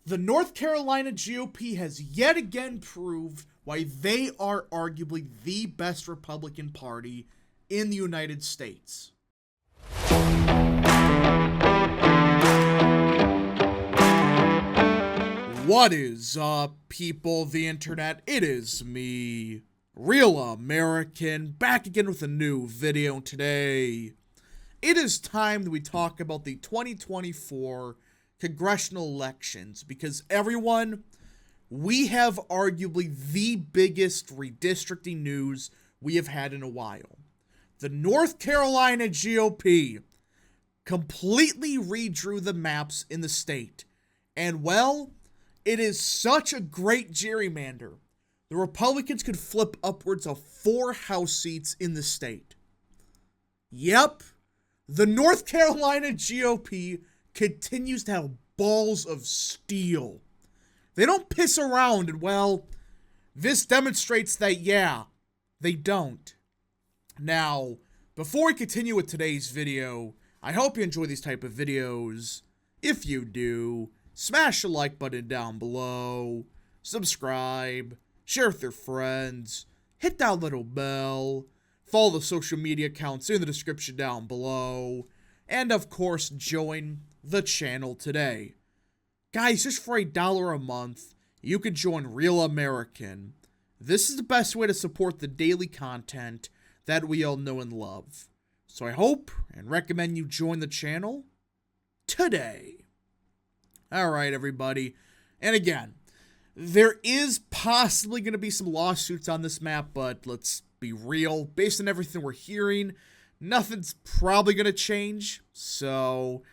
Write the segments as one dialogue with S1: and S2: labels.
S1: The North Carolina GOP has yet again proved why they are arguably the best Republican Party in the United States. What is up, people of the internet? It is me, Real American, back again with a new video today. It is time that we talk about the 2024 congressional elections because everyone, we have arguably the biggest redistricting news we have had in a while. The North Carolina GOP completely redrew the maps in the state, and well, it is such a great gerrymander. The Republicans could flip upwards of 4 House seats in the state. Yep, the North Carolina GOP continues to have balls of steel. They don't piss around, and well, this demonstrates that, yeah, they don't. Now, before we continue with today's video, I hope you enjoy these type of videos. If you do, smash the like button down below, subscribe, share with your friends, hit that little bell, follow the social media accounts in the description down below, and of course join the channel today. Guys, just for $1 a month, you can join Real American. This is the best way to support the daily content that we all know and love. So I hope and recommend you join the channel today. Alright, everybody. And again, there is possibly going to be some lawsuits on this map, but let's be real. Based on everything we're hearing, nothing's probably going to change. So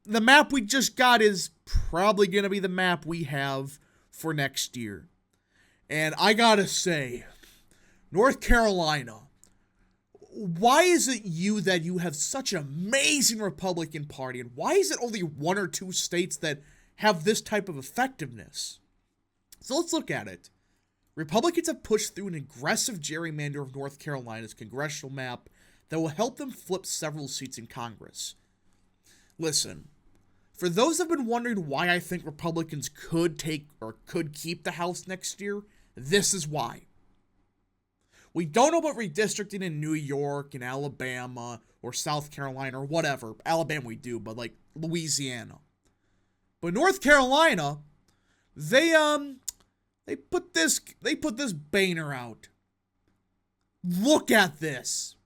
S1: the map we just got is probably going to be the map we have for next year. And I gotta say, North Carolina, why is it that you have such an amazing Republican Party, and why is it only 1 or 2 states that have this type of effectiveness? So let's look at it. Republicans have pushed through an aggressive gerrymander of North Carolina's congressional map that will help them flip several seats in Congress. Listen, for those that have been wondering why I think Republicans could keep the House next year, this is why. We don't know about redistricting in New York and Alabama or South Carolina or whatever. Alabama we do, but like Louisiana. But North Carolina, they put this banner out. Look at this.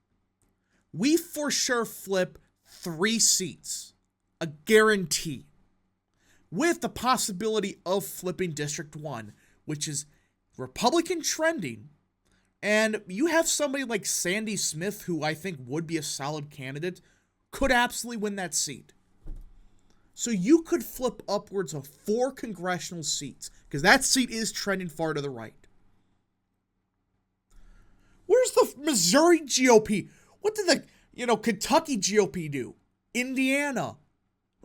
S1: We for sure flip 3 seats. A guarantee. With the possibility of flipping District 1, which is Republican trending. And you have somebody like Sandy Smith, who I think would be a solid candidate, could absolutely win that seat. So you could flip upwards of 4 congressional seats, because that seat is trending far to the right. Where's the Missouri GOP? What did the, Kentucky GOP do? Indiana.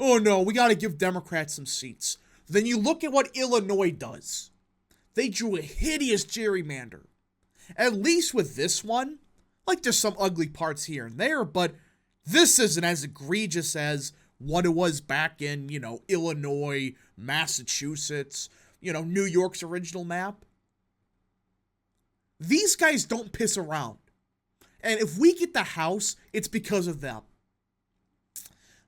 S1: Oh no, we gotta give Democrats some seats. Then you look at what Illinois does. They drew a hideous gerrymander. At least with this one, like there's some ugly parts here and there, but this isn't as egregious as what it was back in, Illinois, Massachusetts, New York's original map. These guys don't piss around. And if we get the House, it's because of them.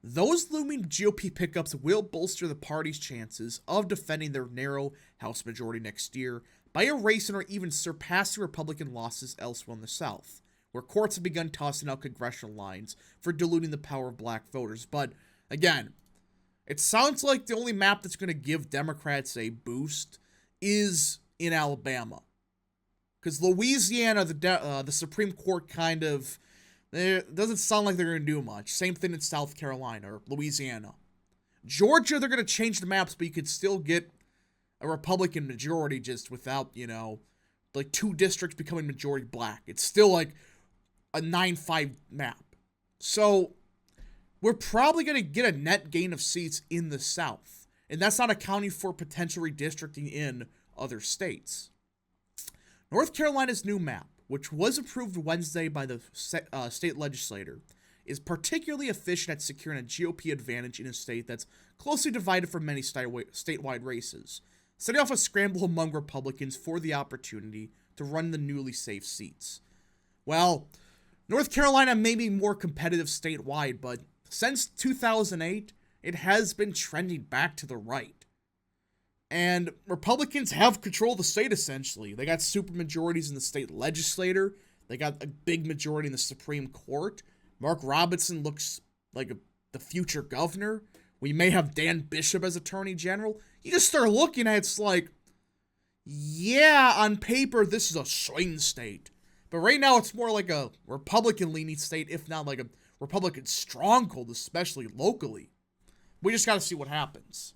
S1: Those looming GOP pickups will bolster the party's chances of defending their narrow House majority next year by erasing or even surpassing Republican losses elsewhere in the South, where courts have begun tossing out congressional lines for diluting the power of black voters. But again, it sounds like the only map that's going to give Democrats a boost is in Alabama. Because Louisiana, the Supreme Court it doesn't sound like they're going to do much. Same thing in South Carolina or Louisiana. Georgia, they're going to change the maps, but you could still get a Republican majority just without, 2 districts becoming majority black. It's still like a 9-5 map. So we're probably going to get a net gain of seats in the South. And that's not accounting for potential redistricting in other states. North Carolina's new map, which was approved Wednesday by the state legislature, is particularly efficient at securing a GOP advantage in a state that's closely divided from many statewide races, setting off a scramble among Republicans for the opportunity to run the newly safe seats. Well, North Carolina may be more competitive statewide, but since 2008, it has been trending back to the right. And Republicans have control of the state, essentially. They got supermajorities in the state legislature. They got a big majority in the Supreme Court. Mark Robinson looks like the future governor. We may have Dan Bishop as attorney general. You just start looking at it, it's like, yeah, on paper, this is a swing state. But right now, it's more like a Republican-leaning state, if not like a Republican stronghold, especially locally. We just got to see what happens.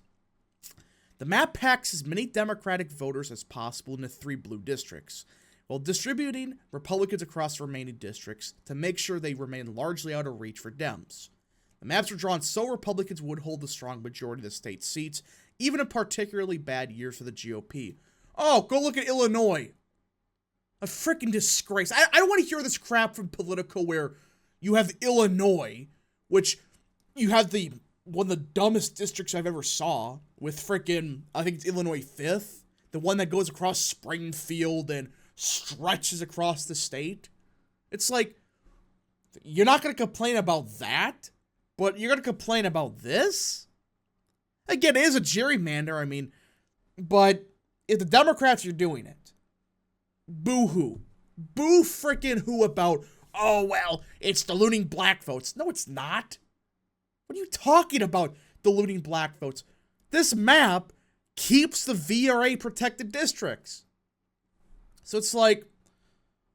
S1: The map packs as many Democratic voters as possible into 3 blue districts, while distributing Republicans across the remaining districts to make sure they remain largely out of reach for Dems. The maps were drawn so Republicans would hold the strong majority of the state seats, even in particularly bad years for the GOP. Oh, go look at Illinois. A freaking disgrace. I don't want to hear this crap from Politico where you have Illinois, which you have one of the dumbest districts I've ever saw, with freaking, I think it's Illinois 5th, the one that goes across Springfield and stretches across the state. It's like, you're not going to complain about that, but you're going to complain about this? Again, it is a gerrymander, but if the Democrats are doing it, boo-hoo. Boo freaking who about, oh, well, it's diluting black votes. No, it's not. What are you talking about, diluting black votes? This map keeps the VRA protected districts. So it's like,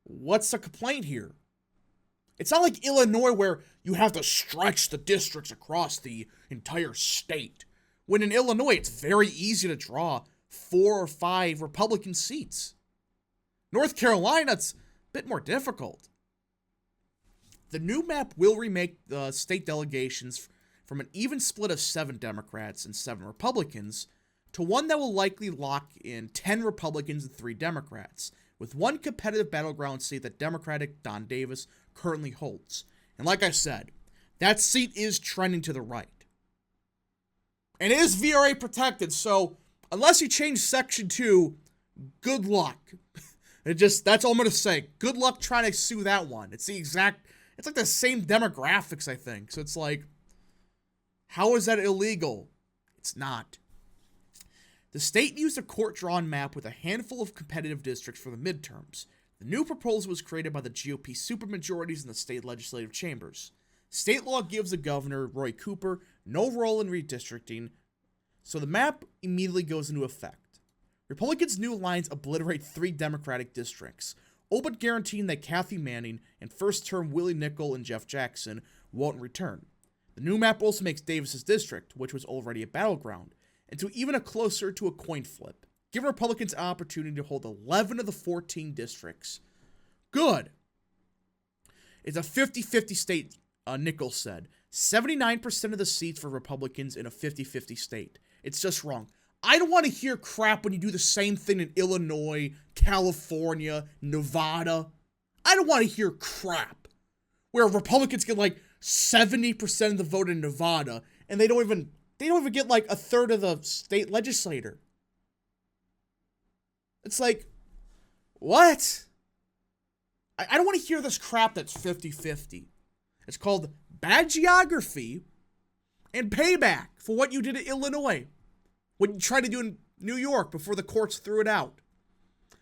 S1: what's the complaint here? It's not like Illinois where you have to stretch the districts across the entire state. When in Illinois, it's very easy to draw 4 or 5 Republican seats. North Carolina, it's a bit more difficult. The new map will remake the state delegations from an even split of 7 Democrats and 7 Republicans to one that will likely lock in 10 Republicans and 3 Democrats, with one competitive battleground seat that Democratic Don Davis currently holds. And like I said, that seat is trending to the right. And it is VRA protected, so unless you change Section 2, good luck. That's all I'm going to say. Good luck trying to sue that one. It's like the same demographics, I think. So it's like, how is that illegal? It's not. The state used a court-drawn map with a handful of competitive districts for the midterms. The new proposal was created by the GOP supermajorities in the state legislative chambers. State law gives the governor, Roy Cooper, no role in redistricting, so the map immediately goes into effect. Republicans' new lines obliterate 3 Democratic districts, all but guaranteeing that Kathy Manning and first-term Willie Nickel and Jeff Jackson won't return. The new map also makes Davis's district, which was already a battleground, into even closer to a coin flip, giving Republicans an opportunity to hold 11 of the 14 districts. Good. It's a 50-50 state, Nichols said. 79% of the seats for Republicans in a 50-50 state. It's just wrong. I don't want to hear crap when you do the same thing in Illinois, California, Nevada. I don't want to hear crap where Republicans get like 70% of the vote in Nevada and they don't even get like a third of the state legislature. It's like, what? I don't want to hear this crap that's 50-50. It's called bad geography and payback for what you did in Illinois. What you tried to do in New York before the courts threw it out.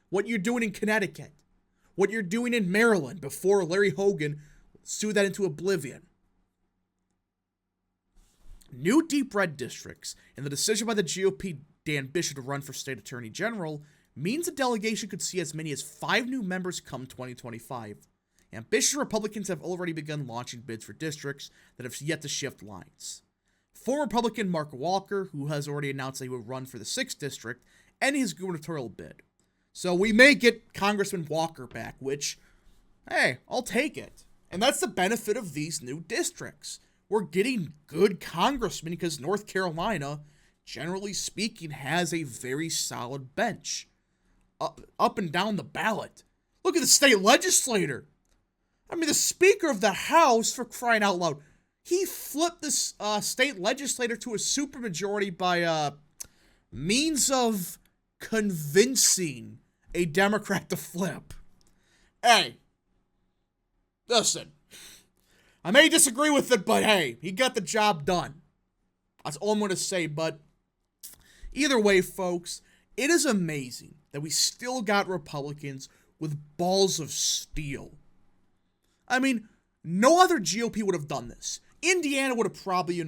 S1: What you're doing in Connecticut. What you're doing in Maryland before Larry Hogan sued that into oblivion. New deep red districts and the decision by the GOP Dan Bishop to run for state attorney general means the delegation could see as many as 5 new members come 2025. Ambitious Republicans have already begun launching bids for districts that have yet to shift lines. Former Republican Mark Walker, who has already announced that he will run for the 6th district, and his gubernatorial bid. So we may get Congressman Walker back, which, hey, I'll take it. And that's the benefit of these new districts. We're getting good congressmen because North Carolina, generally speaking, has a very solid bench. Up and down the ballot. Look at the state legislature. I mean, the Speaker of the House, for crying out loud, he flipped this state legislator to a supermajority by means of convincing a Democrat to flip. Hey, listen, I may disagree with it, but hey, he got the job done. That's all I'm going to say, but either way, folks, it is amazing that we still got Republicans with balls of steel. I mean, no other GOP would have done this. Indiana would have probably,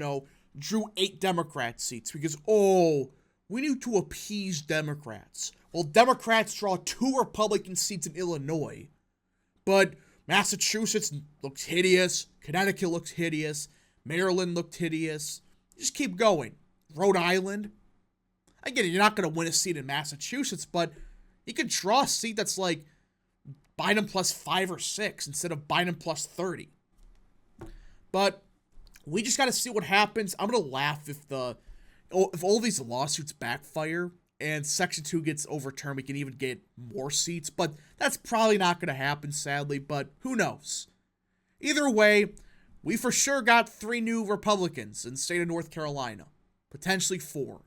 S1: drew 8 Democrat seats because, we need to appease Democrats. Well, Democrats draw 2 Republican seats in Illinois. But Massachusetts looks hideous. Connecticut looks hideous. Maryland looked hideous. Just keep going. Rhode Island. I get it, you're not going to win a seat in Massachusetts, but you could draw a seat that's like Biden plus 5 or 6 instead of Biden plus 30. But we just got to see what happens. I'm going to laugh if all these lawsuits backfire and Section 2 gets overturned. We can even get more seats, but that's probably not going to happen, sadly, but who knows? Either way, we for sure got 3 new Republicans in the state of North Carolina, potentially 4.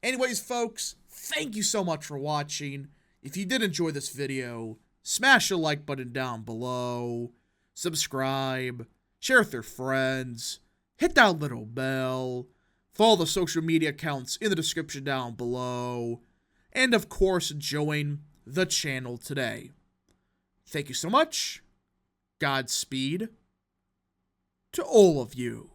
S1: Anyways, folks, thank you so much for watching. If you did enjoy this video, smash the like button down below, subscribe, share with your friends, hit that little bell, follow the social media accounts in the description down below, and of course, join the channel today. Thank you so much. Godspeed to all of you.